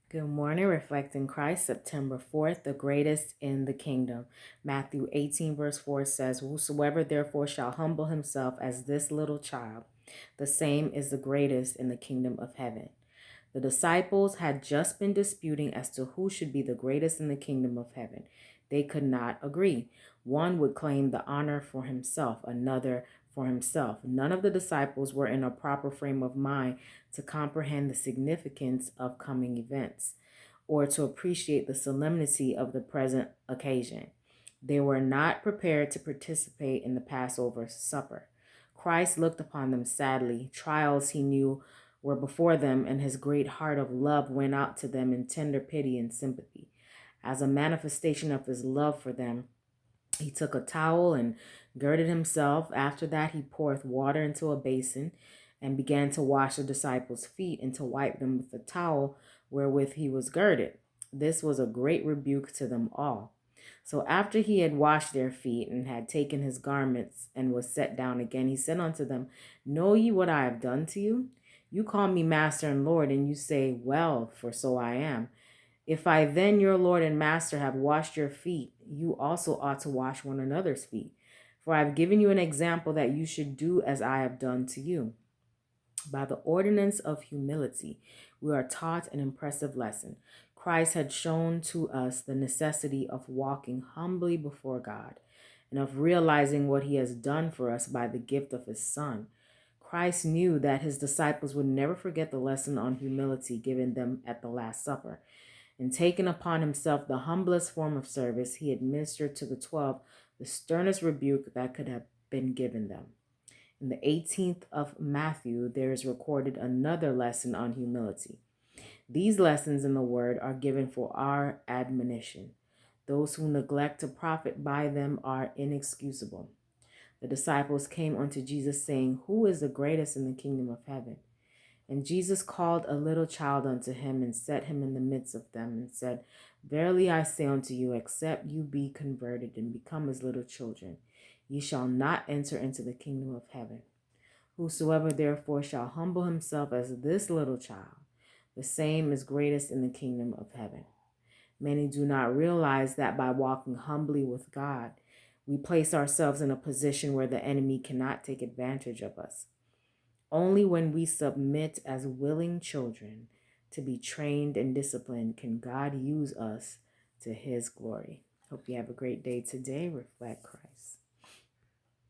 Good morning, reflecting Christ, September 4th, the greatest in the kingdom. Matthew 18, verse 4 says, "Whosoever therefore shall humble himself as this little child, the same is the greatest in the kingdom of heaven." The disciples had just been disputing as to who should be the greatest in the kingdom of heaven. They could not agree. One would claim the honor for himself, another for himself. None of the disciples were in a proper frame of mind to comprehend the significance of coming events or to appreciate the solemnity of the present occasion. They were not prepared to participate in the Passover supper. Christ looked upon them sadly. Trials he knew were before them, and his great heart of love went out to them in tender pity and sympathy. As a manifestation of his love for them, he took a towel and girded himself. After that, he poured water into a basin and began to wash the disciples' feet and to wipe them with the towel wherewith he was girded. This was a great rebuke to them all. So after he had washed their feet and had taken his garments and was set down again, he said unto them, "Know ye what I have done to you? You call me Master and Lord, and you say, Well, for so I am. If I then, your Lord and Master, have washed your feet, you also ought to wash one another's feet. For I have given you an example that you should do as I have done to you." By the ordinance of humility, we are taught an impressive lesson. Christ had shown to us the necessity of walking humbly before God and of realizing what he has done for us by the gift of his Son. Christ knew that his disciples would never forget the lesson on humility given them at the Last Supper. And taking upon himself the humblest form of service, he administered to the 12 the sternest rebuke that could have been given them. In the 18th of Matthew, there is recorded another lesson on humility. These lessons in the word are given for our admonition. Those who neglect to profit by them are inexcusable. The disciples came unto Jesus, saying, "Who is the greatest in the kingdom of heaven?" And Jesus called a little child unto him and set him in the midst of them and said, "Verily I say unto you, except you be converted and become as little children, ye shall not enter into the kingdom of heaven. Whosoever therefore shall humble himself as this little child, the same is greatest in the kingdom of heaven." Many do not realize that by walking humbly with God, we place ourselves in a position where the enemy cannot take advantage of us. Only when we submit as willing children to be trained and disciplined can God use us to his glory. Hope you have a great day today. Reflect Christ.